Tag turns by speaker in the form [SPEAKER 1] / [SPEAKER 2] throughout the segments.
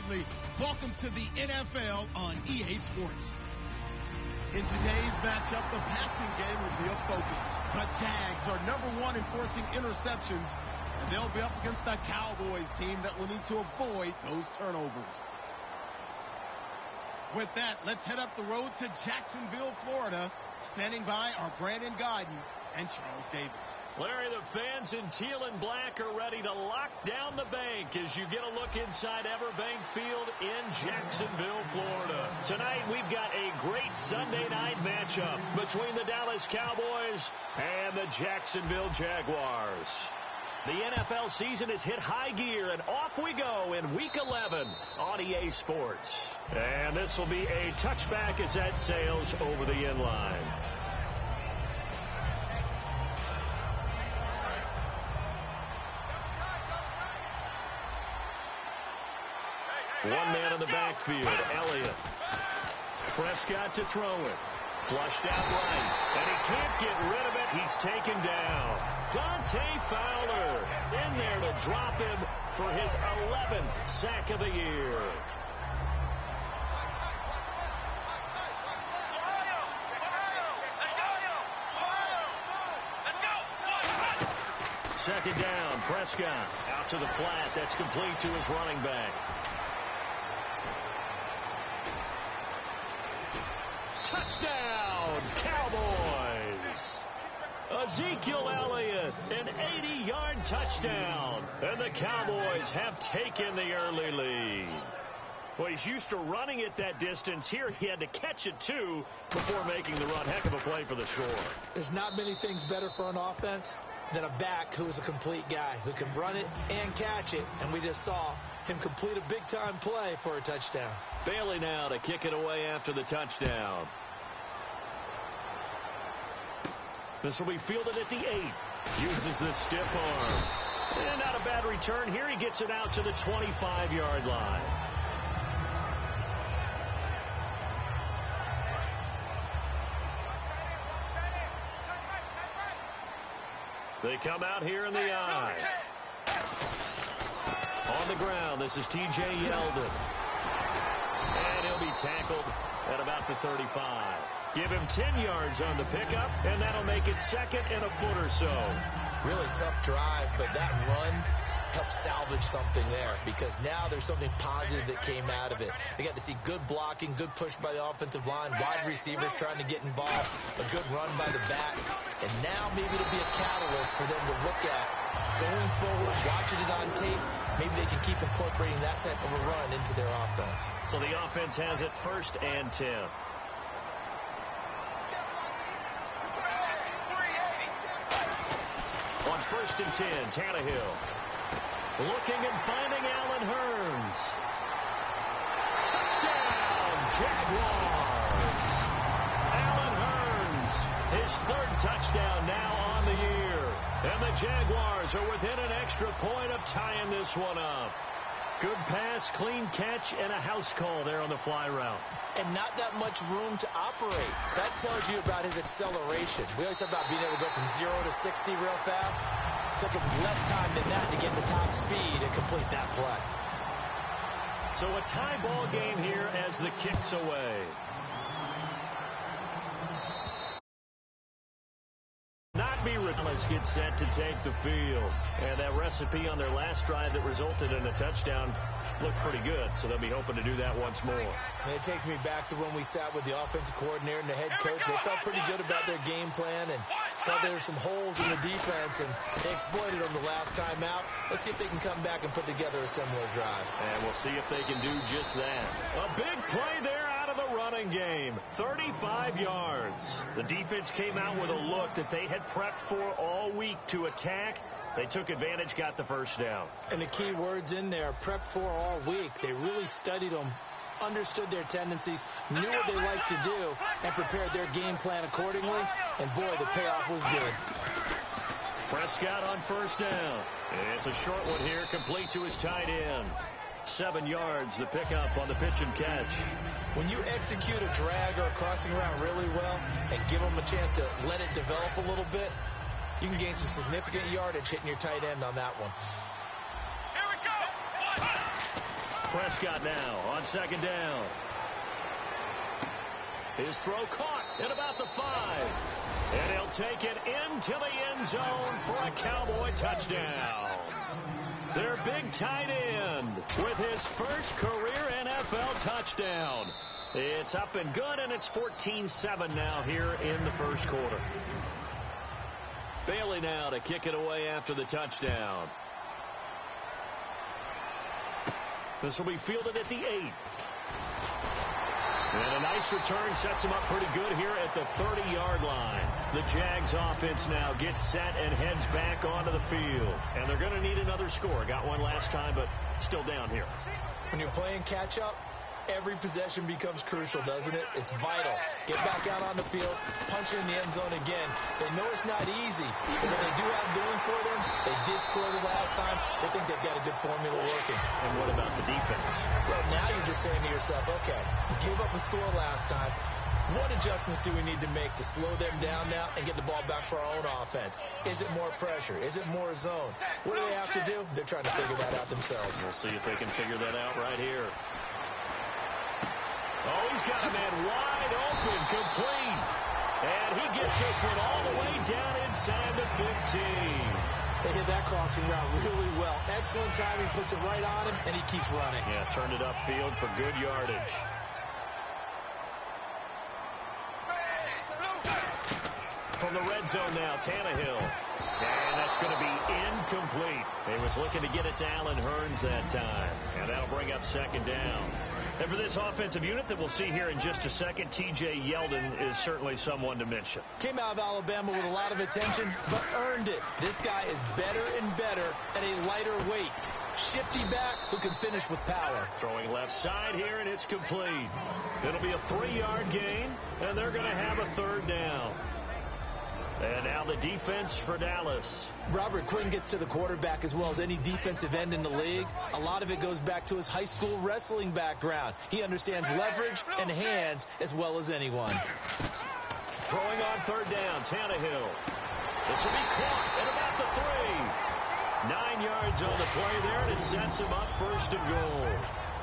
[SPEAKER 1] Bradley. Welcome to the NFL on EA Sports. In today's matchup, the passing game will be a focus. The Jags are #1 in forcing interceptions, and they'll be up against the Cowboys team that will need to avoid those turnovers. With that, let's head up the road to Jacksonville, Florida. Standing by are Brandon Guyton and Charles Davis.
[SPEAKER 2] Larry, the fans in teal and black are ready to lock down the bank as you get a look inside Everbank Field in Jacksonville, Florida. Tonight, we've got a great Sunday night matchup between the Dallas Cowboys and the Jacksonville Jaguars. The NFL season has hit high gear, and off we go in Week 11 on EA Sports. And this will be a touchback as that sails over the end line. One man in the backfield, Elliott. Prescott to throw it. Flushed out right, and he can't get rid of it. He's taken down. Dante Fowler in there to drop him for his 11th sack of the year. Second down, Prescott out to the flat. That's complete to his running back. Touchdown, Cowboys! Ezekiel Elliott, an 80-yard touchdown. And the Cowboys have taken the early lead. Well, he's used to running it that distance. Here he had to catch it, too, before making the run. Heck of a play for the score.
[SPEAKER 3] There's not many things better for an offense than a back who is a complete guy, who can run it and catch it. And we just saw him complete a big-time play for a touchdown.
[SPEAKER 2] Bailey now to kick it away after the touchdown. This will be fielded at the 8. Uses the stiff arm. And not a bad return here. He gets it out to the 25-yard line. They come out here in the eye. On the ground, this is T.J. Yeldon. And he'll be tackled at about the 35. Give him 10 yards on the pickup, and that'll make it second and a foot or so.
[SPEAKER 3] Really tough drive, but that run helped salvage something there, because now there's something positive that came out of it. They got to see good blocking, good push by the offensive line, wide receivers trying to get involved, a good run by the back, and now maybe it'll be a catalyst for them to look at going forward, watching it on tape. Maybe they can keep incorporating that type of a run into their offense.
[SPEAKER 2] So the offense has it 1st and 10. On 1st and 10, Tannehill. Looking and finding Allen Hurns. Touchdown, Jaguars. Allen Hurns, his 3rd touchdown now on the year. And the Jaguars are within an extra point of tying this one up. Good pass, clean catch, and a house call there on the fly route.
[SPEAKER 3] And not that much room to operate. So that tells you about his acceleration. We always talk about being able to go from 0 to 60 real fast. It took him less time than that to get the top speed and complete that play.
[SPEAKER 2] So a tie ball game here as the kick's away. Let's get set to take the field. And that recipe on their last drive that resulted in a touchdown looked pretty good, so they'll be hoping to do that once more.
[SPEAKER 3] And it takes me back to when we sat with the offensive coordinator and the head coach. They felt pretty good about their game plan and thought there were some holes in the defense, and they exploited them the last time out. Let's see if they can come back and put together a similar drive.
[SPEAKER 2] And we'll see if they can do just that. A big play there out of the running game. 35 yards. The defense came out with a look that they had prepped for all week to attack. They took advantage, got the first down.
[SPEAKER 3] And the key words in there, prepped for all week. They really studied them, understood their tendencies, knew what they liked to do, and prepared their game plan accordingly. And boy, the payoff was good.
[SPEAKER 2] Prescott on 1st down. It's a short one here, complete to his tight end. 7 yards, the pickup on the pitch and catch.
[SPEAKER 3] When you execute a drag or a crossing route really well and give them a chance to let it develop a little bit, you can gain some significant yardage hitting your tight end on that one.
[SPEAKER 4] Here we go.
[SPEAKER 2] Prescott now on second down. His throw caught at about the 5. And he'll take it into the end zone for a Cowboy touchdown. Their big tight end with his first career NFL touchdown. It's up and good, and it's 14-7 now here in the first quarter. Bailey now to kick it away after the touchdown. This will be fielded at the 8. And a nice return sets him up pretty good here at the 30-yard line. The Jags offense now gets set and heads back onto the field. And they're going to need another score. Got one last time, but still down here.
[SPEAKER 3] When you're playing catch-up, every possession becomes crucial, doesn't it? It's vital. Get back out on the field, punch it in the end zone again. They know it's not easy, but what they do have going for them, they did score the last time. They think they've got a good formula working.
[SPEAKER 2] And what about the defense?
[SPEAKER 3] Well, now you're just saying to yourself, okay, we gave up a score last time. What adjustments do we need to make to slow them down now and get the ball back for our own offense? Is it more pressure? Is it more zone? What do they have to do? They're trying to figure that out themselves.
[SPEAKER 2] We'll see if they can figure that out right here. Oh, he's got a man wide open, complete. And he gets this one all the way down inside the 15.
[SPEAKER 3] They hit that crossing route really well. Excellent timing, puts it right on him, and he keeps running.
[SPEAKER 2] Yeah, turned it upfield for good yardage. From the red zone now, Tannehill. And that's going to be incomplete. He was looking to get it to Allen Hurns that time. And that'll bring up second down. And for this offensive unit that we'll see here in just a second, T.J. Yeldon is certainly someone to mention.
[SPEAKER 3] Came out of Alabama with a lot of attention, but earned it. This guy is better and better at a lighter weight. Shifty back who can finish with power.
[SPEAKER 2] Throwing left side here, and it's complete. It'll be a 3-yard gain, and they're going to have a third down. And now the defense for Dallas.
[SPEAKER 3] Robert Quinn gets to the quarterback as well as any defensive end in the league. A lot of it goes back to his high school wrestling background. He understands leverage and hands as well as anyone.
[SPEAKER 2] Throwing on third down, Tannehill. This will be caught at about the 3. 9 yards on the play there, and it sets him up first and goal.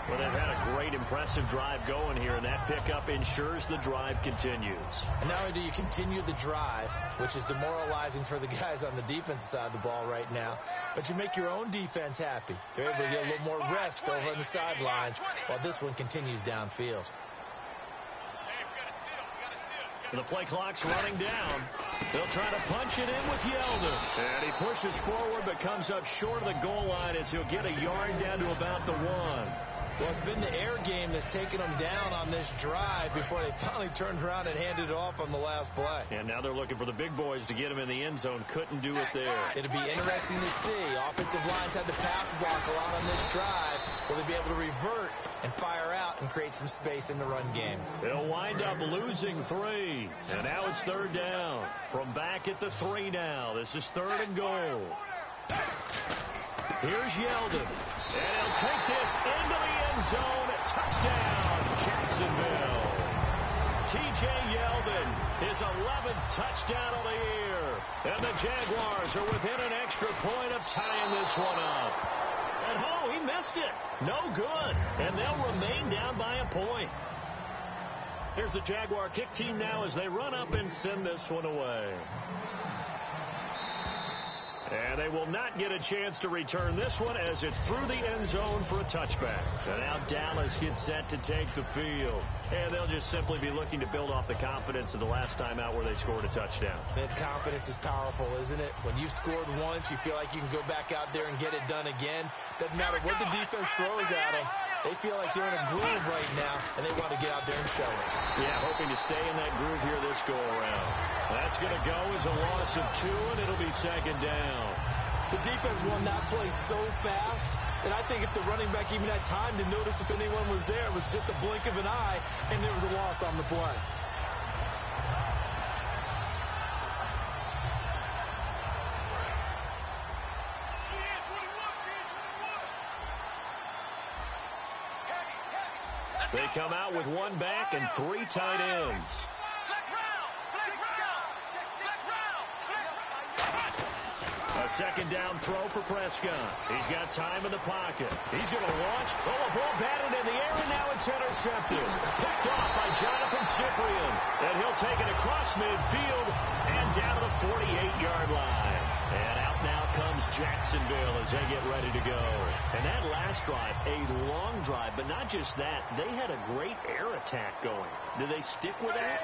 [SPEAKER 2] Well, they've had a great, impressive drive going here, and that pickup ensures the drive continues.
[SPEAKER 3] And not only do you continue the drive, which is demoralizing for the guys on the defensive side of the ball right now, but you make your own defense happy. They're able to get a little more rest over on the sidelines while this one continues downfield.
[SPEAKER 2] The play clock's running down. They'll try to punch it in with Yeldon. And he pushes forward but comes up short of the goal line as he'll get a yard down to about the 1.
[SPEAKER 3] Well, it's been the air game that's taken them down on this drive before they finally turned around and handed it off on the last play.
[SPEAKER 2] And now they're looking for the big boys to get him in the end zone. Couldn't do it there.
[SPEAKER 3] It'll be interesting to see. Offensive lines had to pass block a lot on this drive. Will they be able to revert and fire out and create some space in the run game?
[SPEAKER 2] They'll wind up losing 3. And now it's third down. From back at the 3 now. This is third and goal. Here's Yeldon. And he'll take this into the end zone. Touchdown, Jacksonville. T.J. Yeldon, his 11th touchdown of the year. And the Jaguars are within an extra point of tying this one up. And oh, he missed it. No good. And they'll remain down by a point. Here's the Jaguar kick team now as they run up and send this one away. And they will not get a chance to return this one as it's through the end zone for a touchback. And now Dallas gets set to take the field. And they'll just simply be looking to build off the confidence of the last time out where they scored a touchdown.
[SPEAKER 3] That confidence is powerful, isn't it? When you've scored once, you feel like you can go back out there and get it done again. Doesn't matter what the defense throws at them. They feel like they're in a groove right now, and they want to get out there and show it.
[SPEAKER 2] Yeah, hoping to stay in that groove here this go-around. That's going to go as a loss of 2, and it'll be second down.
[SPEAKER 3] The defense won that play so fast that I think if the running back even had time to notice if anyone was there, it was just a blink of an eye, and there was a loss on the play.
[SPEAKER 2] They come out with 1 back and 3 tight ends. A second down throw for Prescott. He's got time in the pocket. He's going to launch. Oh, a ball batted in the air, and now it's intercepted. Picked off by Jonathan Cyprien. And he'll take it across midfield and down to the 48-yard line. And out now comes Jacksonville as they get ready to go. And that last drive, a long drive, but not just that. They had a great air attack going. Do they stick with that?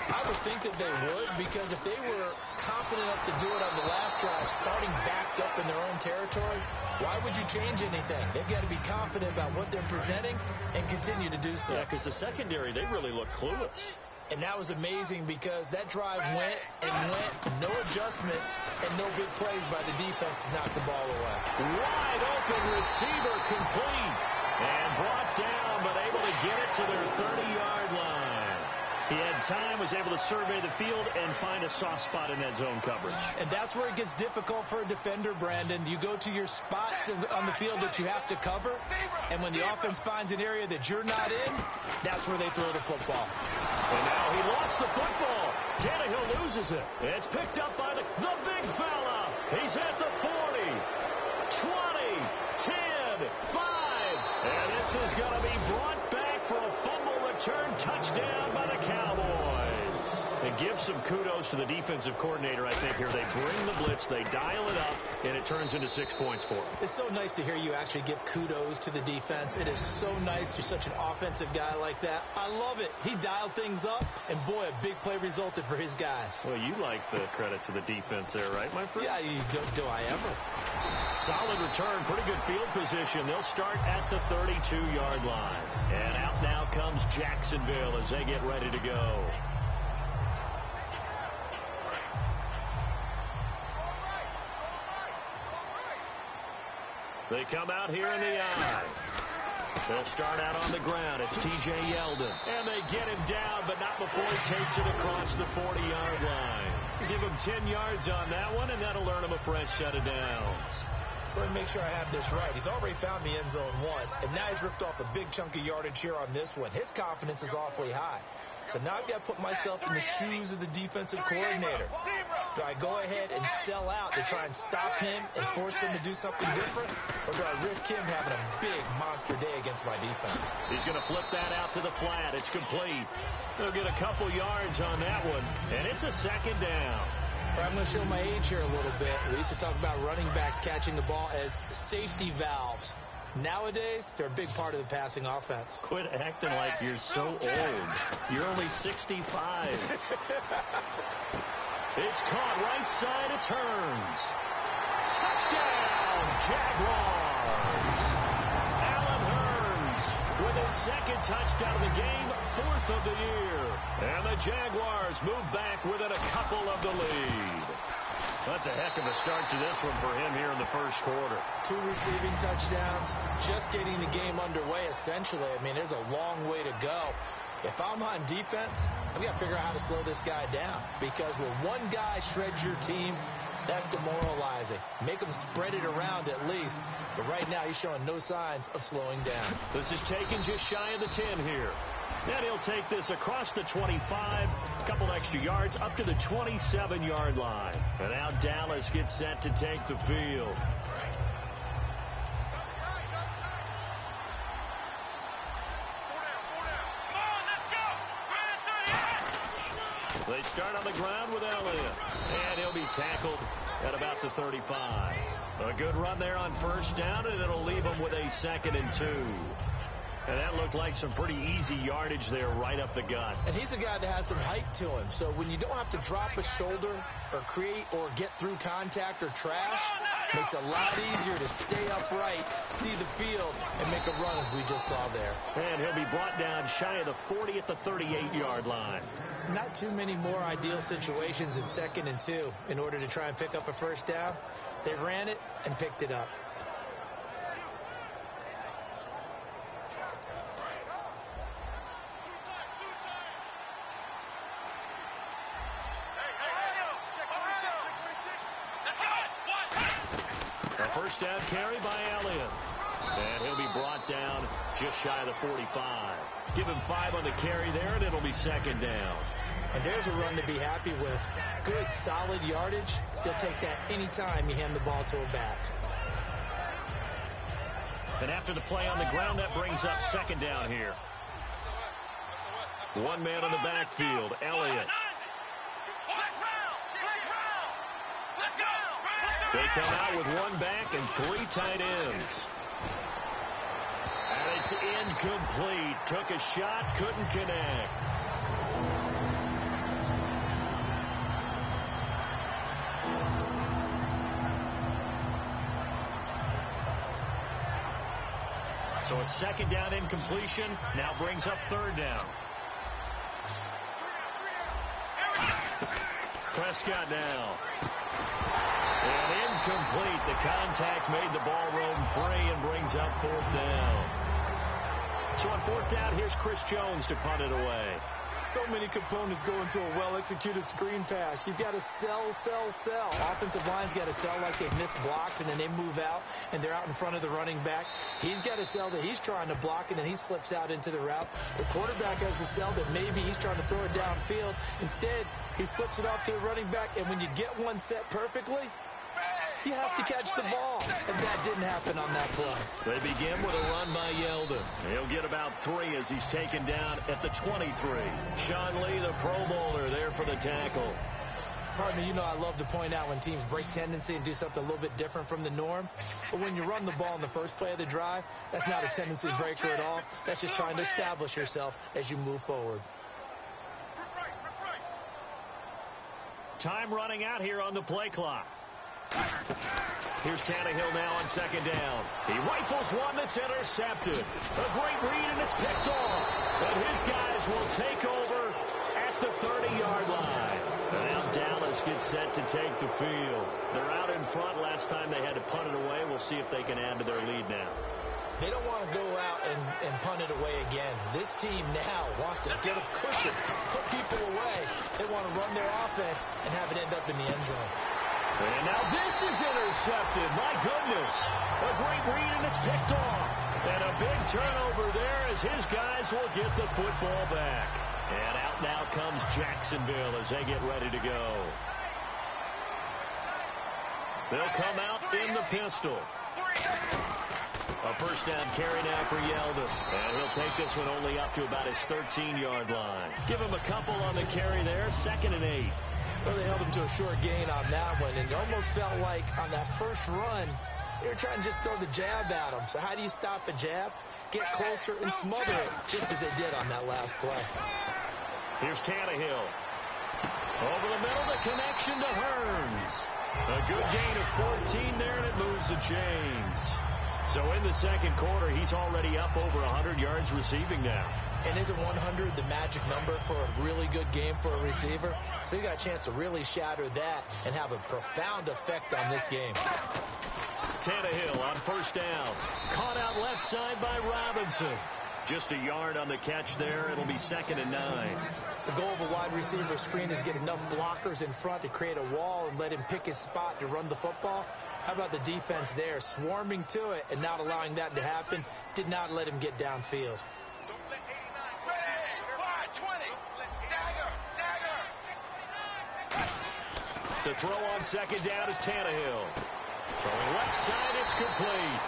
[SPEAKER 3] I would think that they would, because if they were confident enough to do it on the last drive, starting backed up in their own territory, why would you change anything? They've got to be confident about what they're presenting and continue to do so.
[SPEAKER 2] Yeah, because the secondary, they really look clueless.
[SPEAKER 3] And that was amazing because that drive went and went, no adjustments, and no big plays by the defense to knock the ball away.
[SPEAKER 2] Wide open receiver complete. And brought down, but able to get it to their 30-yard line. He had time, was able to survey the field and find a soft spot in that zone coverage.
[SPEAKER 3] And that's where it gets difficult for a defender, Brandon. You go to your spots on the field that you have to cover, and when the offense finds an area that you're not in, that's where they throw the football.
[SPEAKER 2] And now he lost the football. Tannehill loses it. It's picked up by the big fella. He's at the 40, 20, 10, 5. And this is going to be brought back for a fumble return touchdown by the Cowboys. And give some kudos to the defensive coordinator, I think, here. They bring the blitz, they dial it up, and it turns into 6 points for them.
[SPEAKER 3] It's so nice to hear you actually give kudos to the defense. It is so nice. You're such an offensive guy like that. I love it. He dialed things up, and boy, a big play resulted for his guys.
[SPEAKER 2] Well, you like the credit to the defense there, right, my friend?
[SPEAKER 3] Yeah, do I ever?
[SPEAKER 2] Solid return, pretty good field position. They'll start at the 32-yard line. And out now comes Jacksonville as they get ready to go. They come out here in the eye. They'll start out on the ground. It's T.J. Yeldon. And they get him down, but not before he takes it across the 40-yard line. Give him 10 yards on that one, and that'll earn him a fresh set of downs.
[SPEAKER 3] So let me make sure I have this right. He's already found the end zone once, and now he's ripped off a big chunk of yardage here on this one. His confidence is awfully high. So now I've got to put myself in the shoes of the defensive coordinator. Do I go ahead and sell out to try and stop him and force him to do something different? Or do I risk him having a big monster day against my defense?
[SPEAKER 2] He's going to flip that out to the flat. It's complete. They'll get a couple yards on that one, and it's a second down.
[SPEAKER 3] I'm going to show my age here a little bit. We used to talk about running backs catching the ball as safety valves. Nowadays, they're a big part of the passing offense.
[SPEAKER 2] Quit acting like you're so old. You're only 65. It's caught right side. It turns. Touchdown, Jaguars. Allen Hurns with his second touchdown of the game, 4th of the year. And the Jaguars move back within a couple of the lead. That's a heck of a start to this one for him here in the first quarter.
[SPEAKER 3] 2 receiving touchdowns, just getting the game underway, essentially. I mean, there's a long way to go. If I'm on defense, I've got to figure out how to slow this guy down. Because when one guy shreds your team, that's demoralizing. Make him spread it around at least. But right now, he's showing no signs of slowing down.
[SPEAKER 2] This is taken just shy of the 10 here. Then he'll take this across the 25, a couple extra yards, up to the 27-yard line. And now Dallas gets set to take the field. They start on the ground with Elliott. And he'll be tackled at about the 35. A good run there on first down, and it'll leave him with a 2nd and 2. And that looked like some pretty easy yardage there right up the gut.
[SPEAKER 3] And he's a guy that has some height to him. So when you don't have to drop a shoulder or create or get through contact or trash, makes it a lot easier to stay upright, see the field, and make a run as we just saw there.
[SPEAKER 2] And he'll be brought down shy of the 40 at the 38-yard line.
[SPEAKER 3] Not too many more ideal situations in 2nd and 2 in order to try and pick up a first down. They ran it and picked it up.
[SPEAKER 2] First down carry by Elliott. And he'll be brought down just shy of the 45. Give him 5 on the carry there, and it'll be 2nd down.
[SPEAKER 3] And there's a run to be happy with. Good, solid yardage. They'll take that anytime you hand the ball to a back.
[SPEAKER 2] And after the play on the ground, that brings up second down here. One man in the backfield, Elliott. They come out with one back and three tight ends. And it's incomplete. Took a shot, couldn't connect. So a second down incompletion now brings up third down. Prescott now. And incomplete. The contact made the ball roam free and brings up fourth down. So on fourth down, here's Chris Jones to punt it away.
[SPEAKER 3] So many components go into a well-executed screen pass. You've got to sell. Offensive line's got to sell like they've missed blocks, and then they move out, and they're out in front of the running back. He's got to sell that he's trying to block, and then he slips out into the route. The quarterback has to sell that maybe he's trying to throw it downfield. Instead, he slips it off to the running back, and when you get one set perfectly, you have to catch the ball, and that didn't happen on that play.
[SPEAKER 2] They begin with a run by Yeldon. He'll get about 3 as he's taken down at the 23. Sean Lee, the Pro Bowler, there for the tackle.
[SPEAKER 3] Partner, you know I love to point out when teams break tendency and do something a little bit different from the norm. But when you run the ball in the first play of the drive, that's not a tendency breaker at all. That's just trying to establish yourself as you move forward.
[SPEAKER 2] Time running out here on the play clock. Here's Tannehill now on second down. He rifles one that's intercepted. A great read, and it's picked off. But his guys will take over at the 30-yard line. And now Dallas gets set to take the field. They're out in front. Last time they had to punt it away. We'll see if they can add to their lead now.
[SPEAKER 3] They don't want to go out and punt it away again. This team now wants to get a cushion, put people away. They want to run their offense and have it end up in the end zone.
[SPEAKER 2] And now this is intercepted. My goodness. A great read, and it's picked off. And a big turnover there as his guys will get the football back. And out now comes Jacksonville as they get ready to go. They'll come out in the pistol. A first down carry now for Yeldon. And he'll take this one only up to about his 13-yard line. Give him a couple on the carry there. 2nd and 8.
[SPEAKER 3] Well, they held him to a short gain on that one, and it almost felt like on that first run, they were trying to just throw the jab at him. So how do you stop a jab? Get closer and smother it, just as they did on that last play.
[SPEAKER 2] Here's Tannehill. Over the middle, the connection to Hearns. A good gain of 14 there, and it moves the chains. So in the second quarter, he's already up over 100 yards receiving now.
[SPEAKER 3] And isn't 100 the magic number for a really good game for a receiver? So he got a chance to really shatter that and have a profound effect on this game.
[SPEAKER 2] Tannehill on first down. Caught out left side by Robinson. Just a yard on the catch there. It'll be 2nd and 9.
[SPEAKER 3] The goal of a wide receiver screen is get enough blockers in front to create a wall and let him pick his spot to run the football. How about the defense there, swarming to it and not allowing that to happen? Did not let him get downfield.
[SPEAKER 2] To throw on second down is Tannehill. Throwing left side, it's complete.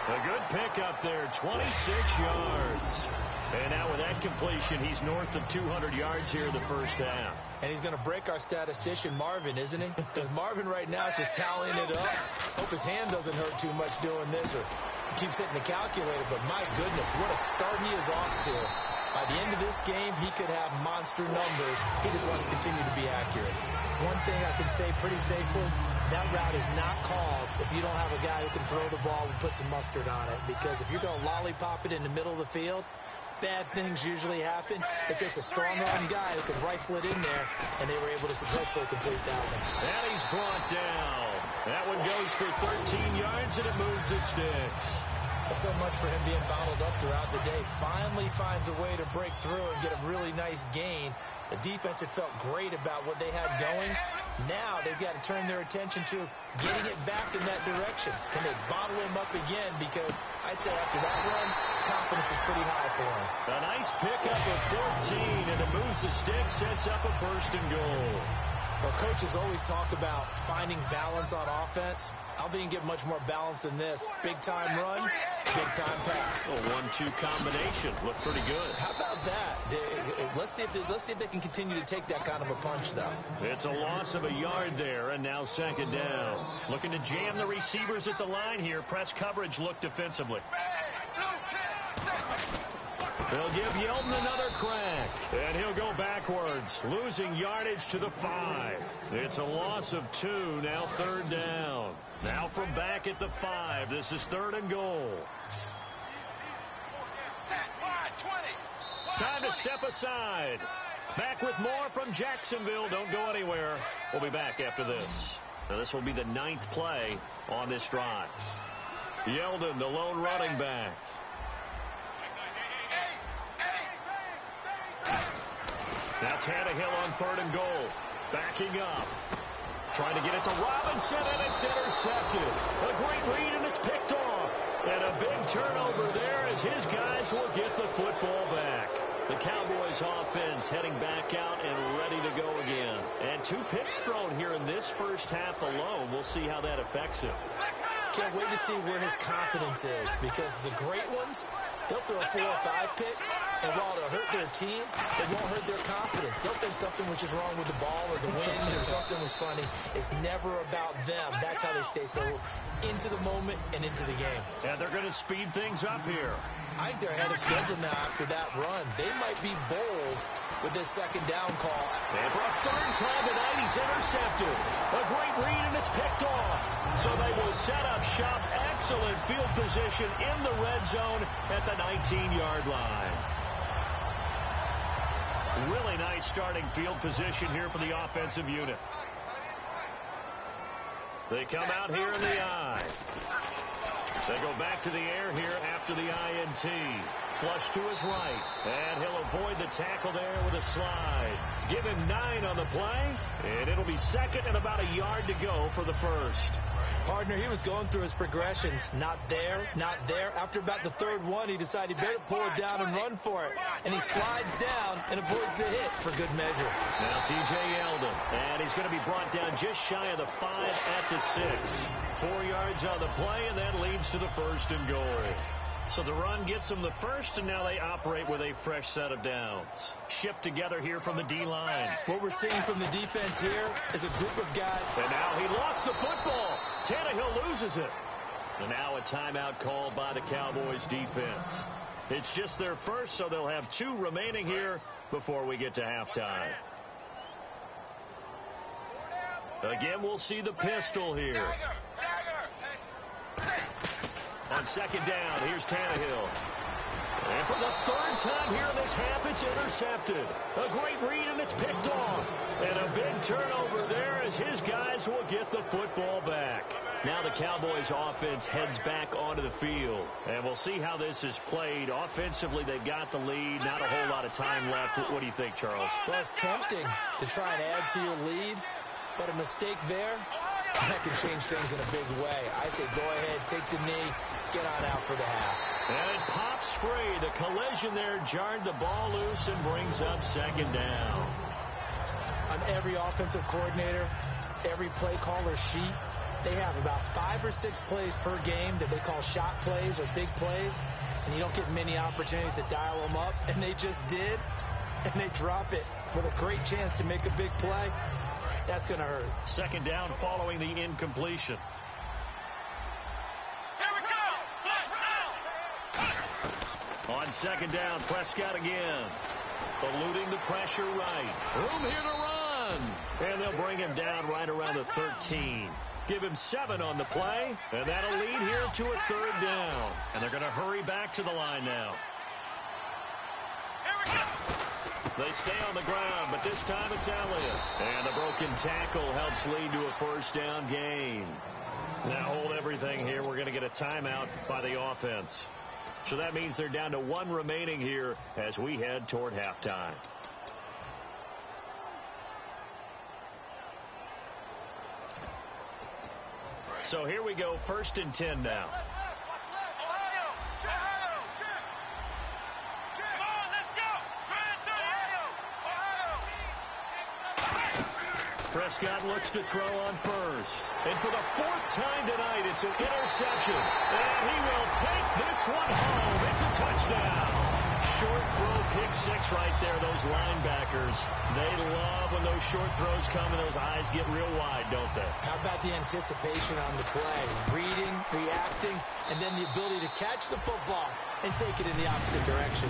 [SPEAKER 2] A good pickup there, 26 yards. And now with that completion, he's north of 200 yards here in the first half.
[SPEAKER 3] And he's going to break our statistician, Marvin, isn't he? Because Marvin right now is just tallying it up. Hope his hand doesn't hurt too much doing this, or he keeps hitting the calculator. But my goodness, what a start he is off to. By the end of this game, he could have monster numbers. He just wants to continue to be accurate. One thing I can say pretty safely, that route is not called if you don't have a guy who can throw the ball and put some mustard on it. Because if you're going to lollipop it in the middle of the field, bad things usually happen. It takes a strong-arm guy who can rifle it in there, and they were able to successfully complete that one.
[SPEAKER 2] And he's brought down. That one goes for 13 yards, and it moves its sticks.
[SPEAKER 3] So much for him being bottled up throughout the day. Finally finds a way to break through and get a really nice gain. The defense had felt great about what they had going, Now they've got to turn their attention to getting it back in that direction. Can they bottle him up again? Because I'd say after that run, confidence is pretty high for him.
[SPEAKER 2] A nice pickup of 14, and it moves the stick, sets up a 1st and goal.
[SPEAKER 3] Well, coaches always talk about finding balance on offense. I don't think you can get much more balance than this. Big-time run, big-time pass.
[SPEAKER 2] A 1-2 combination. Looked pretty good.
[SPEAKER 3] How about that? Let's see if they can continue to take that kind of a punch, though.
[SPEAKER 2] It's a loss of a yard there, and now 2nd down. Looking to jam the receivers at the line here. Press coverage look defensively. They'll give Yeldon another crack, and he'll go backwards, losing yardage to the 5. It's a loss of 2, now 3rd down. Now from back at the 5, this is 3rd and goal. Time to step aside. Back with more from Jacksonville. Don't go anywhere. We'll be back after this. Now this will be the 9th play on this drive. Yeldon, the lone running back. Now Tannehill on 3rd and goal. Backing up. Trying to get it to Robinson, and it's intercepted. A great read, and it's picked off. And a big turnover there as his guys will get the football back. The Cowboys offense heading back out and ready to go again. And 2 picks thrown here in this first half alone. We'll see how that affects him.
[SPEAKER 3] Can't wait to see where his confidence is, because the great ones, they'll throw 4 or 5 picks, and while they'll hurt their team, it won't hurt their confidence. They'll think something was just wrong with the ball or the wind or something was funny. It's never about them. That's how they stay so into the moment and into the game.
[SPEAKER 2] And they're going to speed things up here.
[SPEAKER 3] I think they're ahead of schedule now after that run. They might be bold with this 2nd down call.
[SPEAKER 2] And for a 3rd time tonight, he's intercepted. A great read, and it's picked off. So they will set up shop. Excellent field position in the red zone at the 19-yard line. Really nice starting field position here for the offensive unit. They come out here in the I. They go back to the air here after the INT. Flush to his right. And he'll avoid the tackle there with a slide. Give him 9 on the play. And it'll be 2nd and about a yard to go for the 1st.
[SPEAKER 3] Partner, he was going through his progressions. Not there, not there. After about the 3rd one, he decided he better pull it down and run for it. And he slides down and avoids the hit for good measure.
[SPEAKER 2] Now T.J. Yeldon. And he's going to be brought down just shy of the 5 at the 6. 4 yards on the play, and that leads to the 1st and goal. So the run gets them the 1st, and now they operate with a fresh set of downs. Shift together here from the D-line.
[SPEAKER 3] What we're seeing from the defense here is a group of guys.
[SPEAKER 2] And now he lost the football. Tannehill loses it. And now a timeout called by the Cowboys defense. It's just their 1st, so they'll have 2 remaining here before we get to halftime. Again, we'll see the pistol here. On 2nd down, here's Tannehill. And for the 3rd time here in this half, it's intercepted. A great read, and it's picked off. And a big turnover there as his guys will get the football back. Now the Cowboys offense heads back onto the field. And we'll see how this is played. Offensively, they've got the lead. Not a whole lot of time left. What do you think, Charles?
[SPEAKER 3] Well, it's tempting to try and add to your lead. But a mistake there, that can change things in a big way. I say go ahead, take the knee, get on out for the half.
[SPEAKER 2] And it pops free. The collision there jarred the ball loose and brings up 2nd down.
[SPEAKER 3] On every offensive coordinator, every play caller sheet, they have about 5 or 6 plays per game that they call shot plays or big plays. And you don't get many opportunities to dial them up. And they just did. And they drop it with a great chance to make a big play. That's going to hurt.
[SPEAKER 2] 2nd down following the incompletion. On 2nd down, Prescott again. Eluding the pressure right. Room here to run. And they'll bring him down right around the 13. Give him 7 on the play. And that'll lead here to a 3rd down. And they're going to hurry back to the line now. They stay on the ground, but this time it's Elliott. And the broken tackle helps lead to a 1st down gain. Now hold everything here. We're going to get a timeout by the offense. So that means they're down to 1 remaining here as we head toward halftime. So here we go, 1st and 10 now. Prescott looks to throw on first. And for the 4th time tonight, it's an interception. And he will take this one home. It's a touchdown. Short throw, pick 6 right there. Those linebackers, they love when those short throws come and those eyes get real wide, don't they?
[SPEAKER 3] How about the anticipation on the play? Reading, reacting, and then the ability to catch the football and take it in the opposite direction.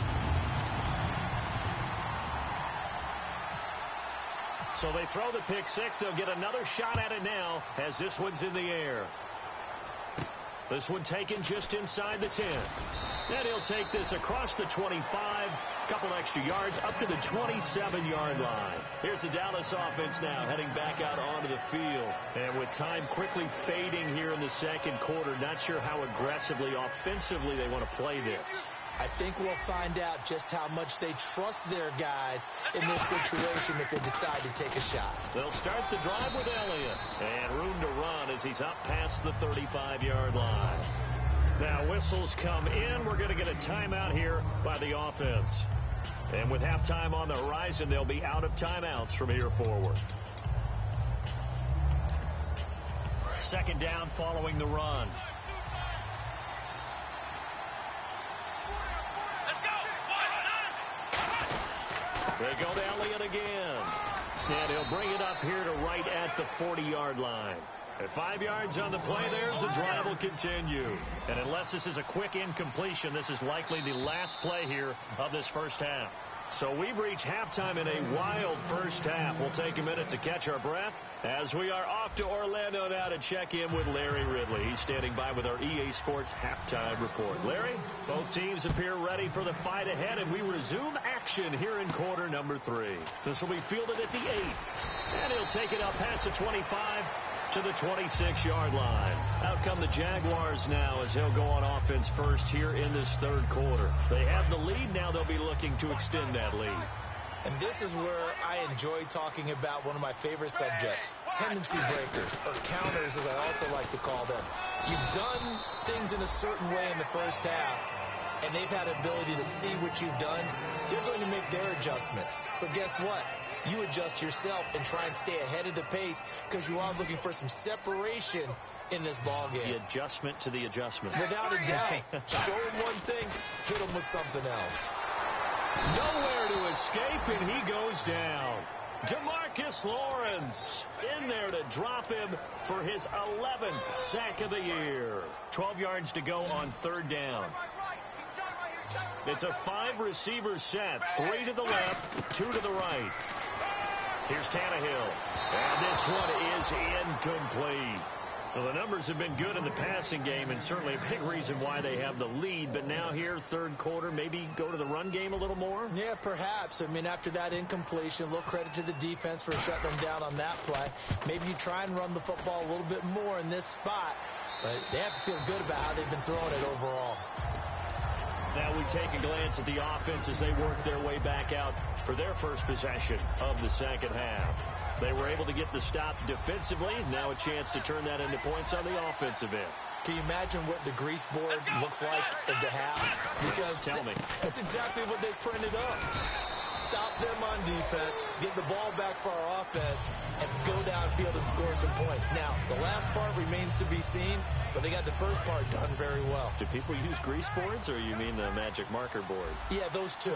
[SPEAKER 2] So they throw the pick 6. They'll get another shot at it now as this one's in the air. This one taken just inside the 10. And he'll take this across the 25, a couple extra yards, up to the 27-yard line. Here's the Dallas offense now heading back out onto the field. And with time quickly fading here in the 2nd quarter, not sure how aggressively, offensively they want to play this.
[SPEAKER 3] I think we'll find out just how much they trust their guys in this situation if they decide to take a shot.
[SPEAKER 2] They'll start the drive with Elliott. And room to run as he's up past the 35-yard line. Now whistles come in. We're going to get a timeout here by the offense. And with halftime on the horizon, they'll be out of timeouts from here forward. 2nd down following the run. They go to Elliott again. And he'll bring it up here to right at the 40-yard line. At 5 yards on the play, there's the drive will continue. And unless this is a quick incompletion, this is likely the last play here of this first half. So we've reached halftime in a wild first half. We'll take a minute to catch our breath as we are off to Orlando now to check in with Larry Ridley. He's standing by with our EA Sports halftime report. Larry, both teams appear ready for the fight ahead, and we resume action here in quarter number 3. This will be fielded at the 8. And he'll take it up past the 25 to the 26-yard line. Out come the Jaguars now as he'll go on offense first here in this 3rd quarter. They have the lead. Now they'll be looking to extend that lead.
[SPEAKER 3] And this is where I enjoy talking about one of my favorite subjects, tendency breakers, or counters as I also like to call them. You've done things in a certain way in the first half, and they've had ability to see what you've done. They're going to make their adjustments. So guess what? You adjust yourself and try and stay ahead of the pace because you are looking for some separation in this ball game.
[SPEAKER 2] The adjustment to the adjustment.
[SPEAKER 3] Without a doubt. Show him one thing, hit him with something else.
[SPEAKER 2] Nowhere to escape, and he goes down. DeMarcus Lawrence in there to drop him for his 11th sack of the year. 12 yards to go on 3rd down. It's a 5-receiver set. 3 to the left, 2 to the right. Here's Tannehill. And this one is incomplete. Well, the numbers have been good in the passing game, and certainly a big reason why they have the lead. But now here, 3rd quarter, maybe go to the run game a little more?
[SPEAKER 3] Yeah, perhaps. I mean, after that incompletion, a little credit to the defense for shutting them down on that play. Maybe you try and run the football a little bit more in this spot. But they have to feel good about how they've been throwing it overall.
[SPEAKER 2] Now we take a glance at the offense as they work their way back out for their first possession of the 2nd half. They were able to get the stop defensively. Now a chance to turn that into points on the offensive end.
[SPEAKER 3] Can you imagine what the grease board looks like at the half? Because
[SPEAKER 2] tell me.
[SPEAKER 3] That's exactly what they printed up. Stop them on defense, get the ball back for our offense, and go downfield and score some points. Now, the last part remains to be seen, but they got the first part done very well.
[SPEAKER 2] Do people use grease boards, or you mean the magic marker boards?
[SPEAKER 3] Yeah, those two.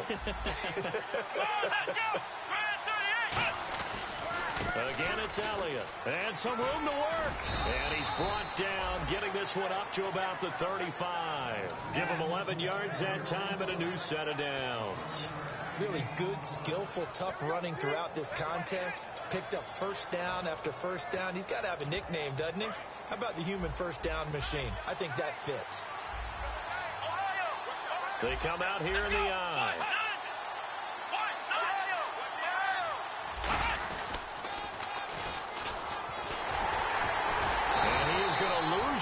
[SPEAKER 2] Again, it's Elliott. And some room to work. And he's brought down, getting this one up to about the 35. Give him 11 yards that time and a new set of downs.
[SPEAKER 3] Really good, skillful, tough running throughout this contest. Picked up first down after first down. He's got to have a nickname, doesn't he? How about the human first down machine? I think that fits.
[SPEAKER 2] They come out here in the eye.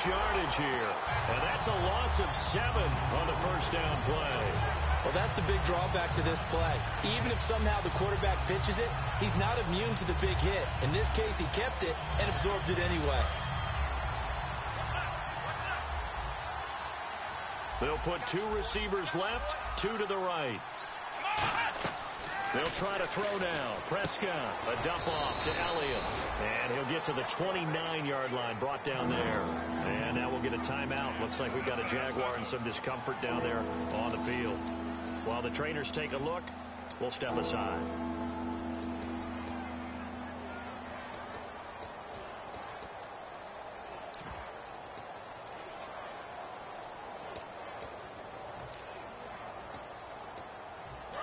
[SPEAKER 2] Yardage here, and that's a loss of 7 on the first down play.
[SPEAKER 3] Well, that's the big drawback to this play. Even if somehow the quarterback pitches it, he's not immune to the big hit. In this case, he kept it and absorbed it anyway.
[SPEAKER 2] They'll put 2 receivers left, 2 to the right. They'll try to throw now. Prescott, a dump off to Elliott. And he'll get to the 29-yard line, brought down there. And now we'll get a timeout. Looks like we've got a Jaguar in some discomfort down there on the field. While the trainers take a look, we'll step aside.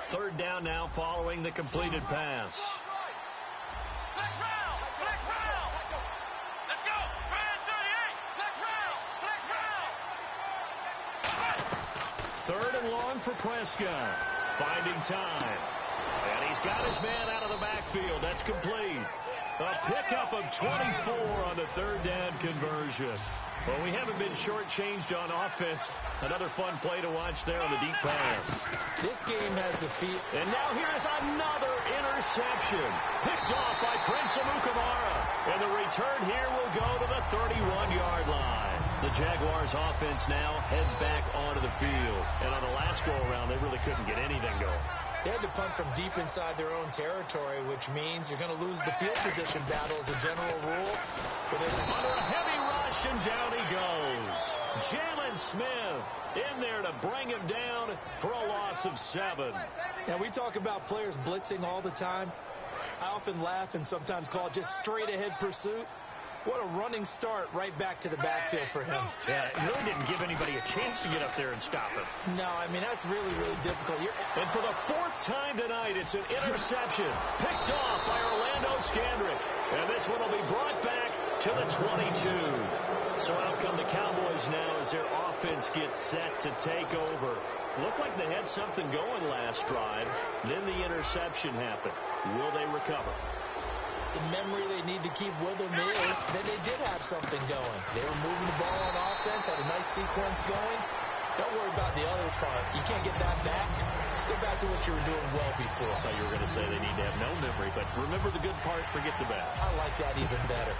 [SPEAKER 2] Third down now following the completed pass. Third and long for Prescott. Finding time. And he's got his man out of the backfield. That's complete. A pickup of 24 on the third down conversion. Well, we haven't been shortchanged on offense. Another fun play to watch there on the deep pass.
[SPEAKER 3] This game has the feel.
[SPEAKER 2] And now here's another interception. Picked off by Prince Amukamara. And the return here will go to the 31-yard line. The Jaguars offense now heads back onto the field. And on the last go-around, they really couldn't get anything going.
[SPEAKER 3] They had to punt from deep inside their own territory, which means you're going to lose the field position battle as a general rule. But
[SPEAKER 2] under a heavy rush, and down he goes. Jalen Smith in there to bring him down for a loss of 7.
[SPEAKER 3] Now, we talk about players blitzing all the time. I often laugh and sometimes call it just straight-ahead pursuit. What a running start right back to the backfield for him.
[SPEAKER 2] Yeah, it really didn't give anybody a chance to get up there and stop him.
[SPEAKER 3] No, I mean, that's really, really difficult.
[SPEAKER 2] And for the 4th time tonight, it's an interception picked off by Orlando Scandrick. And this one will be brought back to the 22. So out come the Cowboys now as their offense gets set to take over. Looked like they had something going last drive. Then the interception happened. Will they recover?
[SPEAKER 3] The memory they need to keep with them is that they did have something going. They were moving the ball on offense, had a nice sequence going. Don't worry about the other part. You can't get that back. Let's go back to what you were doing well before.
[SPEAKER 2] I thought you were going to say they need to have no memory, but remember the good part, forget the bad.
[SPEAKER 3] I like that even better.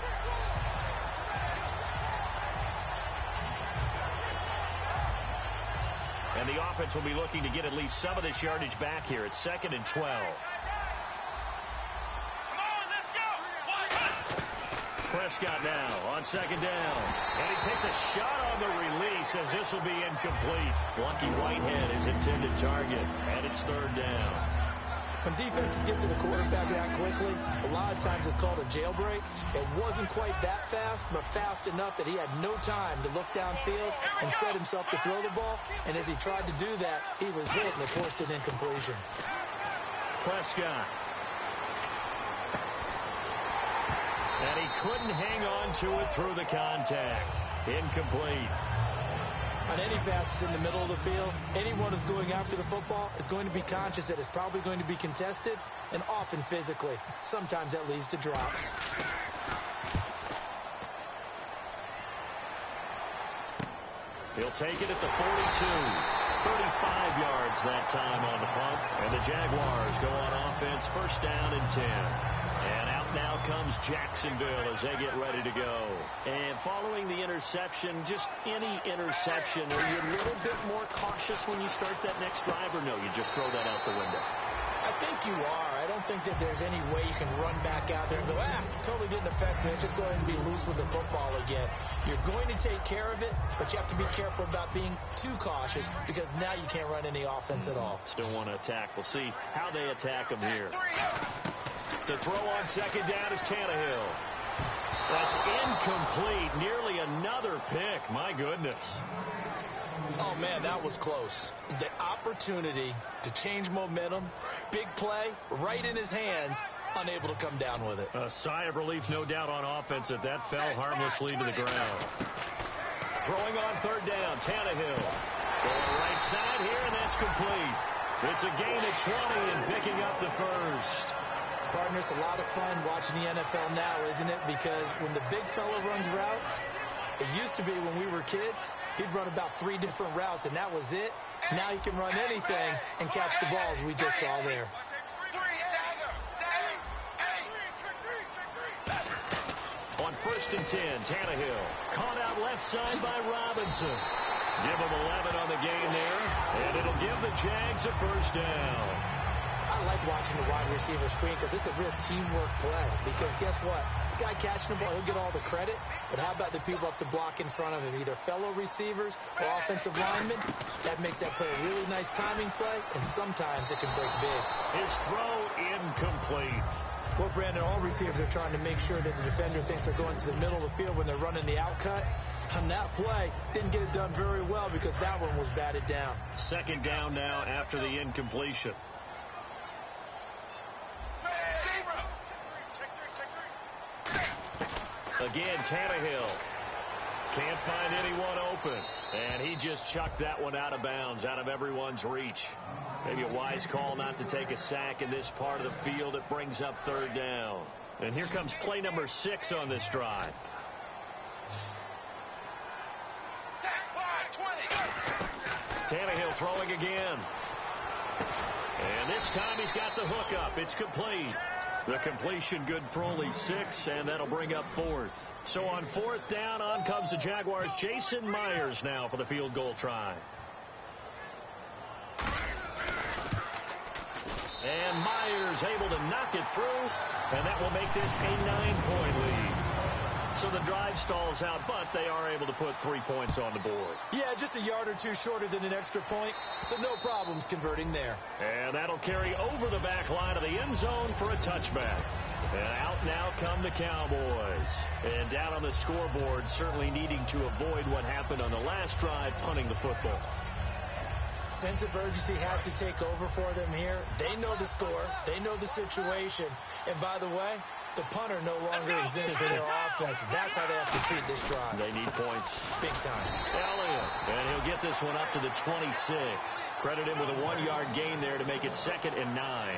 [SPEAKER 2] And the offense will be looking to get at least some of this yardage back here. It's 2nd and 12. Prescott now on 2nd down. And he takes a shot on the release as this will be incomplete. Lucky Whitehead is intended target. And it's 3rd down.
[SPEAKER 3] When defenses get to the quarterback that quickly, a lot of times it's called a jailbreak. It wasn't quite that fast, but fast enough that he had no time to look downfield and set himself to throw the ball. And as he tried to do that, he was hit and it forced an incompletion.
[SPEAKER 2] Prescott. And he couldn't hang on to it through the contact. Incomplete.
[SPEAKER 3] On any passes in the middle of the field, anyone who's going after the football is going to be conscious that it's probably going to be contested, and often physically. Sometimes that leads to drops.
[SPEAKER 2] He'll take it at the 42. 35 yards that time on the punt. And the Jaguars go on offense, 1st down and 10. And out now comes Jacksonville as they get ready to go. And following the interception, just any interception, are you a little bit more cautious when you start that next drive, or no, you just throw that out the window?
[SPEAKER 3] I think you are. I don't think that there's any way you can run back out there and go, totally didn't affect me. Let's just go ahead and be loose with the football again. You're going to take care of it, but you have to be careful about being too cautious because now you can't run any offense at all.
[SPEAKER 2] Still want to attack. We'll see how they attack them here. To throw on 2nd down is Tannehill. That's incomplete. Nearly another pick. My goodness.
[SPEAKER 3] Oh, man, that was close. The opportunity to change momentum, big play, right in his hands, unable to come down with it.
[SPEAKER 2] A sigh of relief, no doubt, on offense if that fell harmlessly to the ground. Throwing on 3rd down, Tannehill. Going right side here, and that's complete. It's a gain of 20 and picking up the 1st.
[SPEAKER 3] Partner, it's a lot of fun watching the NFL now, isn't it? Because when the big fella runs routes, it used to be when we were kids, he'd run about 3 different routes, and that was it. Now he can run anything and catch the balls we just saw there.
[SPEAKER 2] On 1st and 10, Tannehill caught out left side by Robinson. Give them 11 on the game there, and it'll give the Jags a first down.
[SPEAKER 3] I like watching the wide receiver screen because it's a real teamwork play. Because guess what? The guy catching the ball, he'll get all the credit. But how about the people up to block in front of him, either fellow receivers or offensive linemen? That makes that play a really nice timing play, and sometimes it can break big.
[SPEAKER 2] His throw incomplete.
[SPEAKER 3] Well, Brandon, all receivers are trying to make sure that the defender thinks they're going to the middle of the field when they're running the out cut. On that play, didn't get it done very well because that one was batted down.
[SPEAKER 2] Second down now after the incompletion. Again, Tannehill can't find anyone open, and he just chucked that one out of bounds, out of everyone's reach. Maybe a wise call not to take a sack in this part of the field. It brings up third down. And here comes play number 6 on this drive. Tannehill throwing again. And this time he's got the hook up. It's complete. The completion good for only 6, and that'll bring up 4th. So on 4th down, on comes the Jaguars. Jason Myers now for the field goal try. And Myers able to knock it through, and that will make this a 9-point lead. So the drive stalls out, but they are able to put 3 points on the board.
[SPEAKER 3] Yeah, just a yard or two shorter than an extra point, so no problems converting there.
[SPEAKER 2] And that'll carry over the back line of the end zone for a touchback. And out now come the Cowboys. And down on the scoreboard, certainly needing to avoid what happened on the last drive, punting the football.
[SPEAKER 3] Sense of urgency has to take over for them here. They know the score. They know the situation. And by the way, the punter no longer exists for their offense. That's how they have to treat this drive.
[SPEAKER 2] They need points.
[SPEAKER 3] Big time.
[SPEAKER 2] Elliott. And he'll get this one up to the 26. Credit him with a 1-yard gain there to make it 2nd and 9.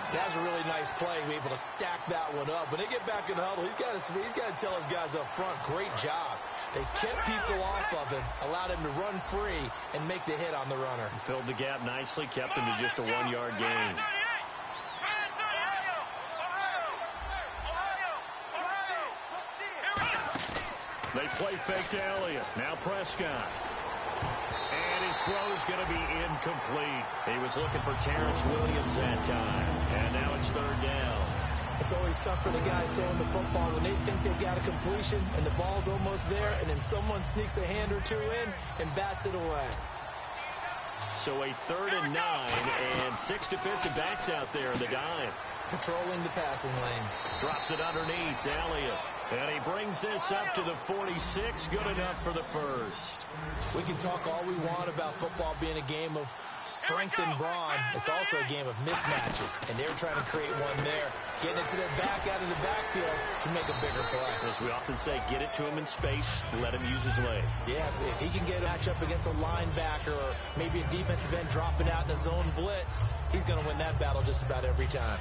[SPEAKER 3] That's a really nice play. Be able to stack that one up. When they get back in the huddle, he's got to tell his guys up front, great job. They kept people off of him, allowed him to run free, and make the hit on the runner.
[SPEAKER 2] Filled the gap nicely, kept him to just a 1-yard gain. They play fake to Elliott. Now Prescott. And his throw's going to be incomplete. He was looking for Terrence Williams that time. And now it's 3rd down.
[SPEAKER 3] It's always tough for the guys throwing the football when they think they've got a completion and the ball's almost there, and then someone sneaks a hand or two in and bats it away.
[SPEAKER 2] So a 3rd and 9, and 6 defensive backs out there in the dime.
[SPEAKER 3] Patrolling the passing lanes.
[SPEAKER 2] Drops it underneath to Elliott. And he brings this up to the 46. Good enough for the first.
[SPEAKER 3] We can talk all we want about football being a game of strength and brawn. It's also a game of mismatches. And they're trying to create one there. Getting it to their back out of the backfield to make a bigger play.
[SPEAKER 2] As we often say, get it to him in space. Let him use his leg.
[SPEAKER 3] Yeah, if he can get a matchup against a linebacker or maybe a defensive end dropping out in a zone blitz, he's going to win that battle just about every time.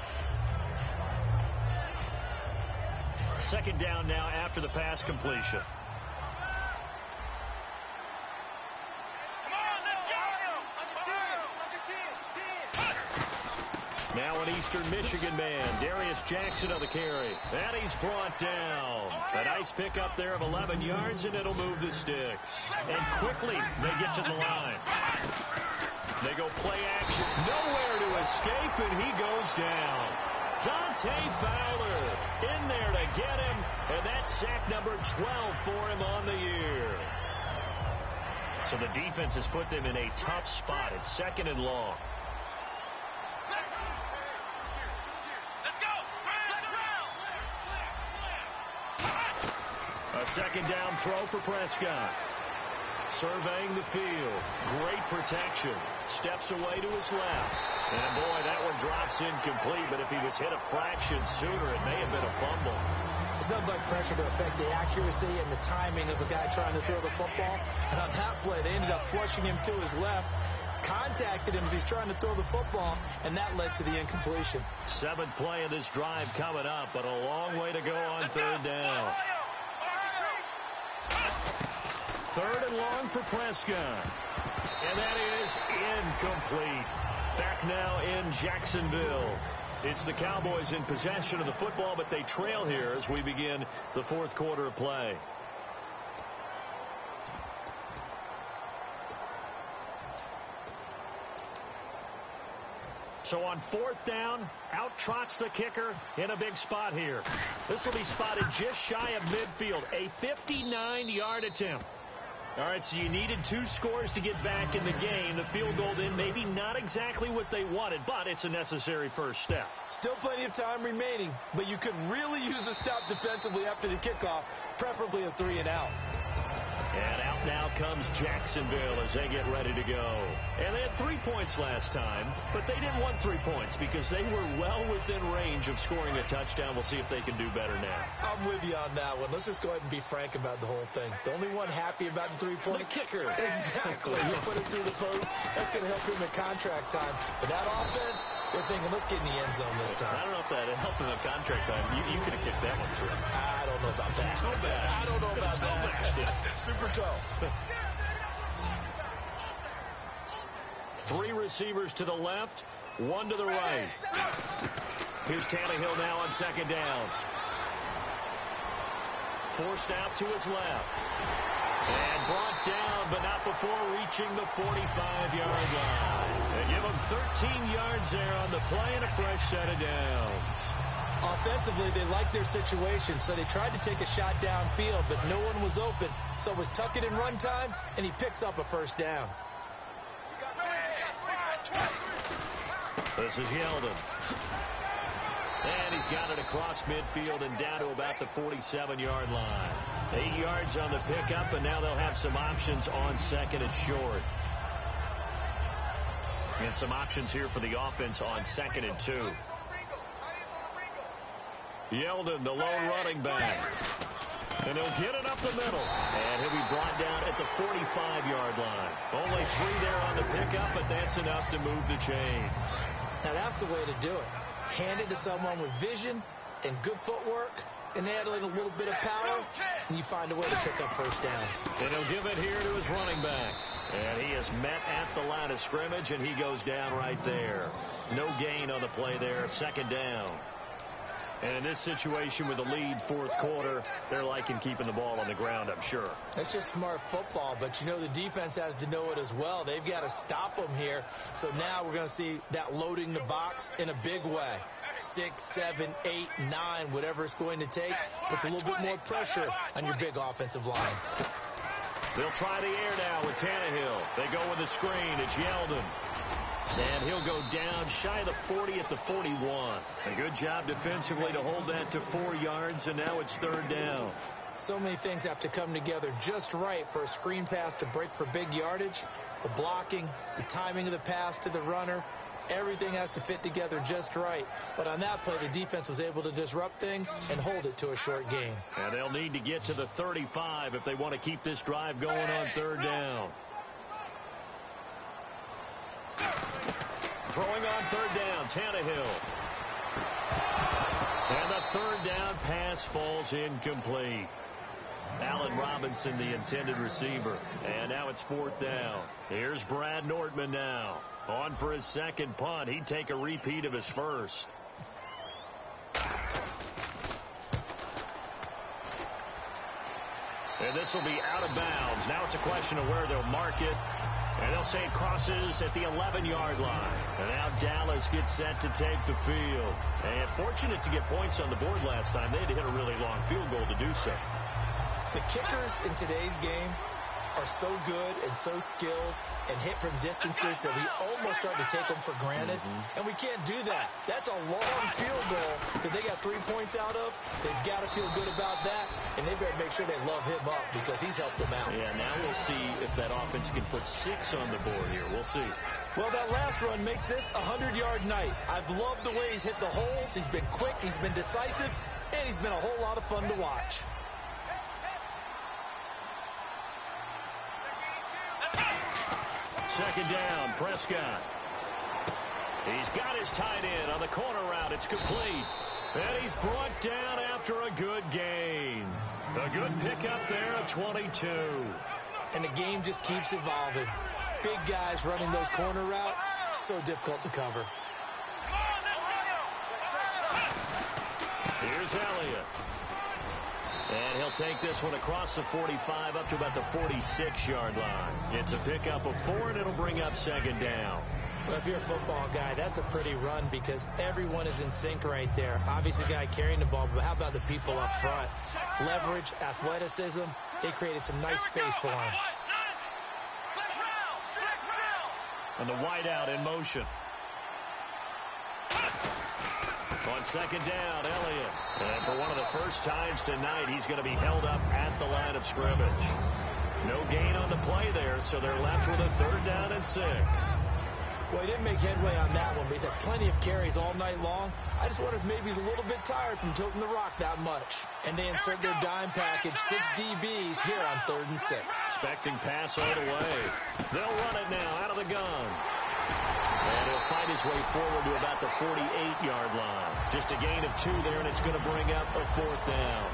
[SPEAKER 2] 2nd down now after the pass completion. Now an Eastern Michigan man, Darius Jackson on the carry. And he's brought down. A nice pickup there of 11 yards, and it'll move the sticks. And quickly they get to the line. They go play action. Nowhere to escape, and he goes down. Dante Fowler in there to get him, and that's sack number 12 for him on the year. So the defense has put them in a tough spot. It's 2nd and long. A 2nd down throw for Prescott. Surveying the field. Great protection. Steps away to his left. And boy, that one drops incomplete, but if he was hit a fraction sooner, it may have been a fumble.
[SPEAKER 3] There's nothing like pressure to affect the accuracy and the timing of a guy trying to throw the football. And on that play, they ended up flushing him to his left, contacted him as he's trying to throw the football, and that led to the incompletion.
[SPEAKER 2] 7th play of this drive coming up, but a long way to go on 3rd down. 3rd and long for Prescott. And that is incomplete. Back now in Jacksonville. It's the Cowboys in possession of the football, but they trail here as we begin the 4th quarter of play. So on 4th down, out trots the kicker in a big spot here. This will be spotted just shy of midfield, a 59-yard attempt. All right, so you needed 2 scores to get back in the game. The field goal then maybe not exactly what they wanted, but it's a necessary first step.
[SPEAKER 3] Still plenty of time remaining, but you could really use a stop defensively after the kickoff, preferably a 3-and-out.
[SPEAKER 2] And out now comes Jacksonville as they get ready to go. And they had 3 points last time, but they didn't want 3 points because they were well within range of scoring a touchdown. We'll see if they can do better now.
[SPEAKER 3] I'm with you on that one. Let's just go ahead and be frank about the whole thing. The only one happy about the 3-point?
[SPEAKER 2] The kicker.
[SPEAKER 3] Exactly. You put it through the post. That's going to help him in contract time. But that offense, they're thinking, let's get in the end zone this time.
[SPEAKER 2] I don't know if that helped him in contract time. You could have kicked that one through.
[SPEAKER 3] I don't know about that.
[SPEAKER 2] Toe bad.
[SPEAKER 3] I don't know about that. Super toe.
[SPEAKER 2] 3 receivers to the left, 1 to the right. Here's Tannehill now on 2nd down. Forced out to his left. And brought down, but not before reaching the 45-yard line. They give him 13 yards there on the play and a fresh set of downs.
[SPEAKER 3] Offensively, they liked their situation, so they tried to take a shot downfield, but no one was open. So it was tuck it in run time, and he picks up a first down.
[SPEAKER 2] This is Yeldon. And he's got it across midfield and down to about the 47-yard line. 8 yards on the pickup, and now they'll have some options on 2nd and short. And some options here for the offense on 2nd and 2. Yeldon, the lone running back. And he'll get it up the middle. And he'll be brought down at the 45-yard line. Only 3 there on the pickup, but that's enough to move the chains.
[SPEAKER 3] Now, that's the way to do it. Hand it to someone with vision and good footwork, and add a little bit of power, and you find a way to pick up first downs.
[SPEAKER 2] And he'll give it here to his running back. And he is met at the line of scrimmage, and he goes down right there. No gain on the play there. 2nd down. And in this situation with the lead 4th quarter, they're liking keeping the ball on the ground, I'm sure.
[SPEAKER 3] That's just smart football, but you know the defense has to know it as well. They've got to stop them here. So now we're going to see that loading the box in a big way. 6, 7, 8, 9, whatever it's going to take, puts a little bit more pressure on your big offensive line.
[SPEAKER 2] They'll try the air now with Tannehill. They go with the screen. It's Yeldon. And he'll go down shy of the 40 at the 41. A good job defensively to hold that to 4 yards, and now it's 3rd down.
[SPEAKER 3] So many things have to come together just right for a screen pass to break for big yardage. The blocking, the timing of the pass to the runner, everything has to fit together just right. But on that play, the defense was able to disrupt things and hold it to a short gain.
[SPEAKER 2] And they'll need to get to the 35 if they want to keep this drive going on 3rd down. Throwing on 3rd down, Tannehill. And the 3rd down pass falls incomplete. Allen Robinson, the intended receiver. And now it's 4th down. Here's Brad Nortman now. On for his 2nd punt. He'd take a repeat of his first. And this will be out of bounds. Now it's a question of where they'll mark it. And they'll say it crosses at the 11-yard line. And now Dallas gets set to take the field. And fortunate to get points on the board last time. They had to hit a really long field goal to do so.
[SPEAKER 3] The kickers in today's game are so good and so skilled and hit from distances that we almost start to take them for granted. And we can't do that. That's a long field goal that they got 3 points out of. They've got to feel good about that, and they better make sure they love him up because he's helped them out.
[SPEAKER 2] Yeah, now we'll see if that offense can put 6 on the board here. We'll see.
[SPEAKER 3] Well, that last run makes this a 100-yard night. I've loved the way he's hit the holes. He's been quick, he's been decisive, and he's been a whole lot of fun to watch.
[SPEAKER 2] Second down, Prescott. He's got his tight end on the corner route. It's complete. And he's brought down after a good gain. A good pickup there at 22.
[SPEAKER 3] And the game just keeps evolving. Big guys running those corner routes, so difficult to cover.
[SPEAKER 2] Here's Elliott. And he'll take this one across the 45 up to about the 46-yard line. It's a pickup of 4, and it'll bring up 2nd down.
[SPEAKER 3] Well, if you're a football guy, that's a pretty run because everyone is in sync right there. Obviously, the guy carrying the ball, but how about the people up front? Leverage, athleticism, they created some nice space for him.
[SPEAKER 2] And the wideout in motion. On second down, Elliott. And for one of the first times tonight, he's going to be held up at the line of scrimmage. No gain on the play there, so they're left with a 3rd down and 6.
[SPEAKER 3] Well, he didn't make headway on that one, but he's had plenty of carries all night long. I just wonder if maybe he's a little bit tired from toting the rock that much. And they insert their dime package, 6 DBs here on 3rd and 6.
[SPEAKER 2] Expecting pass all the way. They'll run it now out of the gun. And he'll find his way forward to about the 48-yard line. Just a gain of 2 there, and it's going to bring up a 4th down.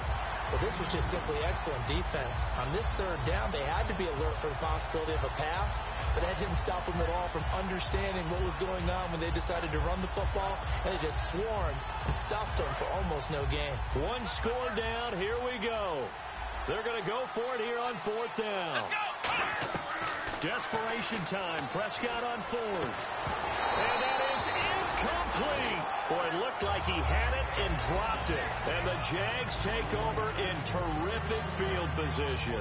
[SPEAKER 3] Well, this was just simply excellent defense. On this 3rd down, they had to be alert for the possibility of a pass, but that didn't stop them at all from understanding what was going on when they decided to run the football, and they just swarmed and stuffed them for almost no gain.
[SPEAKER 2] 1 score down. Here we go. They're going to go for it here on 4th down. Desperation time. Prescott on 4th. And that is incomplete. Boy, it looked like he had it and dropped it. And the Jags take over in terrific field position.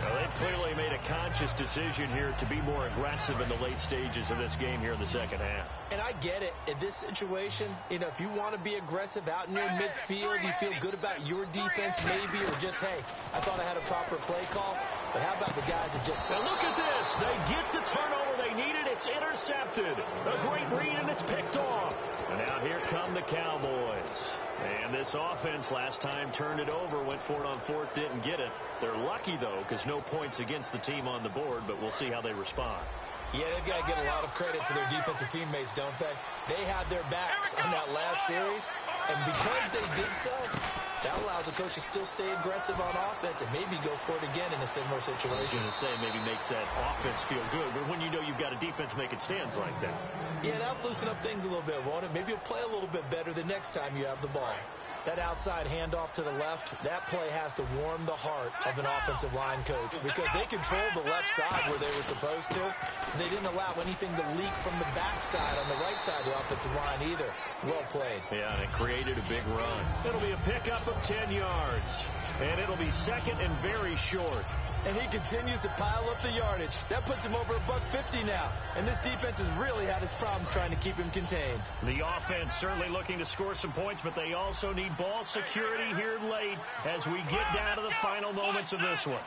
[SPEAKER 2] Now, they've clearly made a conscious decision here to be more aggressive in the late stages of this game here in the second half.
[SPEAKER 3] And I get it. In this situation, if you want to be aggressive out near midfield, you feel good about your defense maybe, or just, hey, I thought I had a proper play call. But how about the guys that just...
[SPEAKER 2] Now look at this. They get the turnover they needed. It's intercepted. A great read, and it's picked off. And now here come the Cowboys. And this offense last time turned it over, went for it on 4th, didn't get it. They're lucky, though, because no points against the team on the board, but we'll see how they respond.
[SPEAKER 3] Yeah, they've got to give a lot of credit to their defensive teammates, don't they? They had their backs on that last series, and because they did so, that allows the coach to still stay aggressive on offense and maybe go for it again in a similar situation.
[SPEAKER 2] I was going to say, maybe makes that offense feel good, but when you know you've got a defense making stands like that.
[SPEAKER 3] Yeah, that'll loosen up things a little bit, won't it? Maybe you'll play a little bit better the next time you have the ball. That outside handoff to the left, that play has to warm the heart of an offensive line coach because they controlled the left side where they were supposed to. They didn't allow anything to leak from the backside on the right side of the offensive line either. Well played.
[SPEAKER 2] Yeah, and it created a big run. It'll be a pickup of 10 yards, and it'll be second and very short.
[SPEAKER 3] And he continues to pile up the yardage. That puts him over $150 now. And this defense has really had its problems trying to keep him contained.
[SPEAKER 2] The offense certainly looking to score some points, but they also need ball security here late as we get down to the final moments of this one.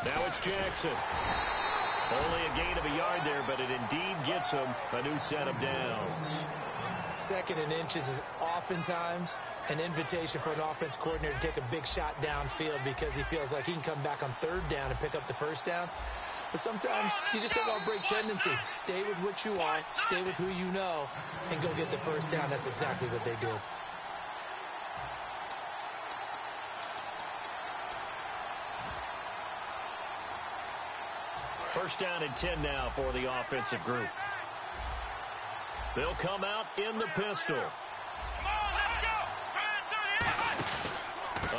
[SPEAKER 2] Now it's Jackson. Only a gain of a yard there, but it indeed gets him a new set of downs.
[SPEAKER 3] 2nd and inches is oftentimes an invitation for an offense coordinator to take a big shot downfield because he feels like he can come back on 3rd down and pick up the 1st down. But sometimes you just have a break tendency. Stay with what you are, stay with who you know, and go get the 1st down. That's exactly what they did.
[SPEAKER 2] First down and 10 now for the offensive group. They'll come out in the pistol.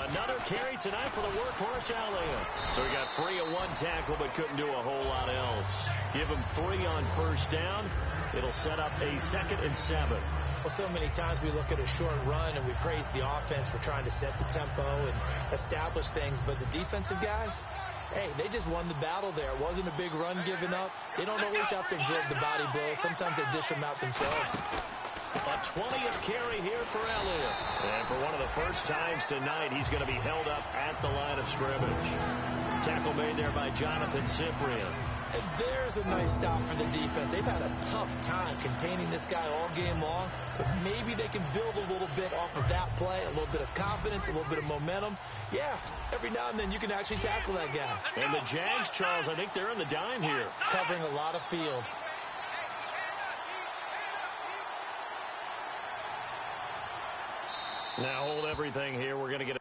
[SPEAKER 2] Another carry tonight for the workhorse Elliott. So he got free of 1 tackle but couldn't do a whole lot else. Give him 3 on 1st down. It'll set up a 2nd and 7.
[SPEAKER 3] Well, so many times we look at a short run and we praise the offense for trying to set the tempo and establish things. But the defensive guys, hey, they just won the battle there. It wasn't a big run given up. They don't always have to absorb the body blows. Sometimes they dish them out themselves.
[SPEAKER 2] A 20th carry here for Elliott. And for one of the first times tonight, he's going to be held up at the line of scrimmage. Tackle made there by Jonathan Cyprien.
[SPEAKER 3] And there's a nice stop for the defense. They've had a tough time containing this guy all game long, but maybe they can build a little bit off of that play, a little bit of confidence, a little bit of momentum. Yeah, every now and then you can actually tackle that guy.
[SPEAKER 2] And the Jags, Charles, I think they're in the dime here.
[SPEAKER 3] Covering a lot of field.
[SPEAKER 2] Now hold everything here. We're going to get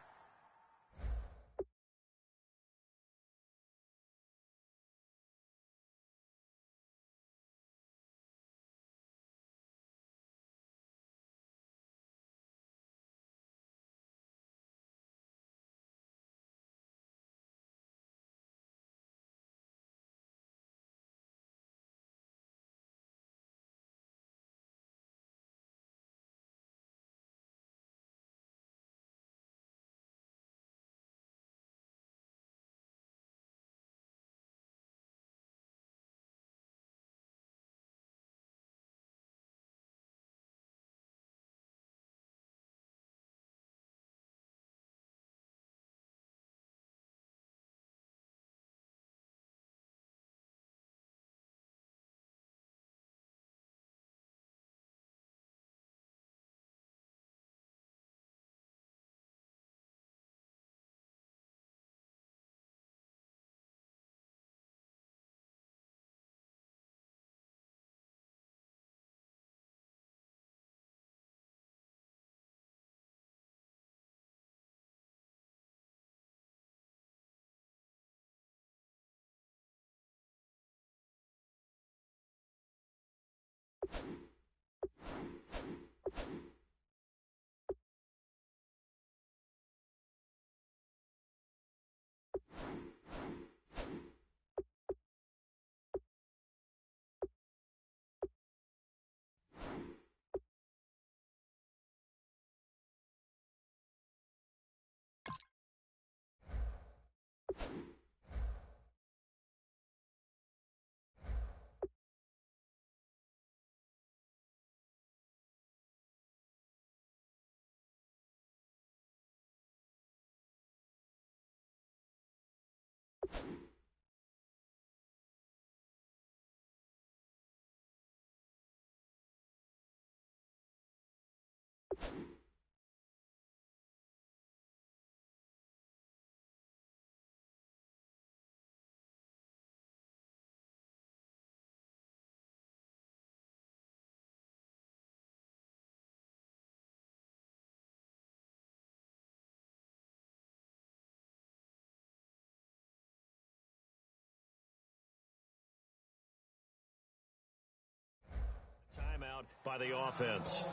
[SPEAKER 2] Timeout by the offense.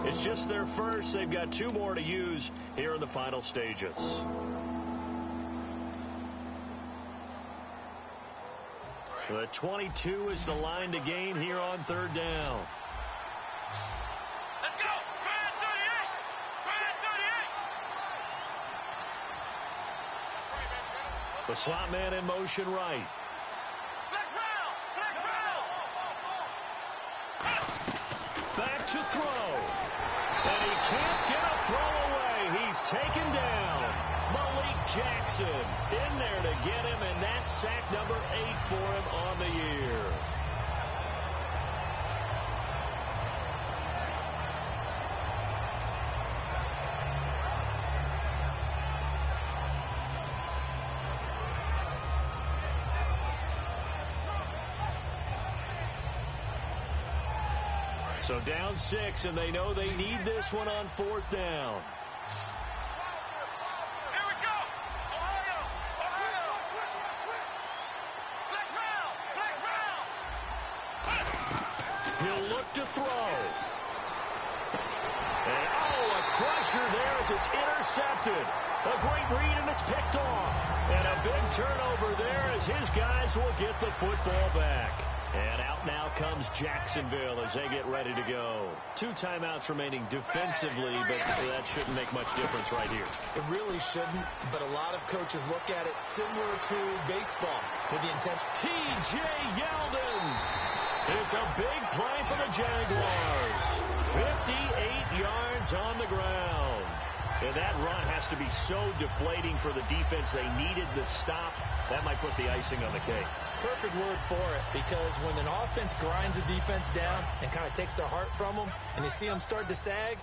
[SPEAKER 2] It's just their first. They've got 2 more to use here in the final stages. The 22 is the line to gain here on 3rd down.
[SPEAKER 4] Let's go! Brad 38! Brad 38!
[SPEAKER 2] The slot man in motion right. Back to throw. And he can't get a throw away. He's taken down. Malik Jackson in there to get him, and that's sack number 8 for him on the year. So down 6, and they know they need this one on 4th down.
[SPEAKER 4] Here we go! Ohio! Black round!
[SPEAKER 2] He'll look to throw. And, a crusher there as it's intercepted. A great read, and it's picked off. And a big turnover there as his guys will get the football back. And out now comes Jacksonville as they get ready to go. 2 timeouts remaining defensively, but that shouldn't make much difference right here.
[SPEAKER 3] It really shouldn't, but a lot of coaches look at it similar to baseball with the intention.
[SPEAKER 2] T.J. Yeldon. It's a big play for the Jaguars. 58 yards on the ground. And that run has to be so deflating for the defense. They needed the stop. That might put the icing on the cake.
[SPEAKER 3] Perfect word for it, because when an offense grinds a defense down and kind of takes their heart from them, and you see them start to sag,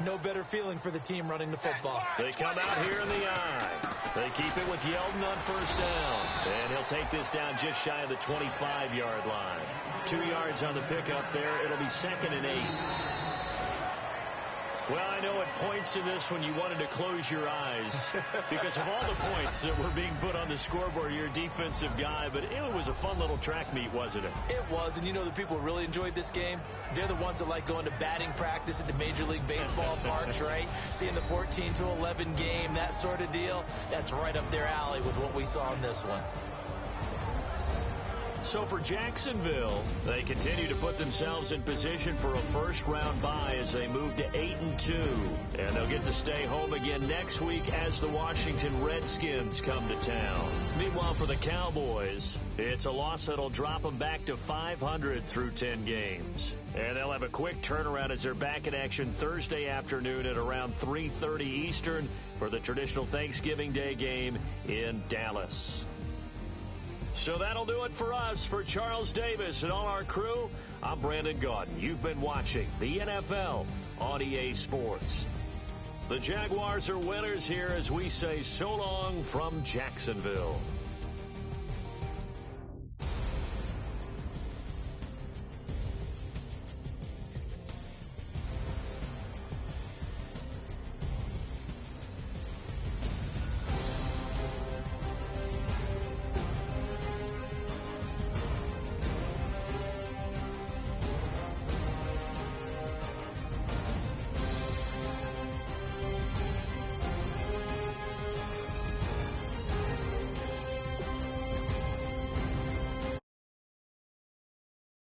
[SPEAKER 3] no better feeling for the team running the football.
[SPEAKER 2] They come out here in the eye. They keep it with Yeldon on 1st down. And he'll take this down just shy of the 25-yard line. 2 yards on the pickup there. It'll be 2nd and 8. Well, I know at points in this when you wanted to close your eyes because of all the points that were being put on the scoreboard. You're a defensive guy, but it was a fun little track meet, wasn't it?
[SPEAKER 3] It was, and you know the people who really enjoyed this game? They're the ones that like going to batting practice at the Major League Baseball parks, right? Seeing the 14-11 game, that sort of deal. That's right up their alley with what we saw in this one.
[SPEAKER 2] So for Jacksonville, they continue to put themselves in position for a first-round bye as they move to 8-2. And they'll get to stay home again next week as the Washington Redskins come to town. Meanwhile, for the Cowboys, it's a loss that'll drop them back to 500 through 10 games. And they'll have a quick turnaround as they're back in action Thursday afternoon at around 3:30 Eastern for the traditional Thanksgiving Day game in Dallas. So that'll do it for us. For Charles Davis and all our crew, I'm Brandon Gaudin. You've been watching the NFL on EA Sports. The Jaguars are winners here as we say so long from Jacksonville.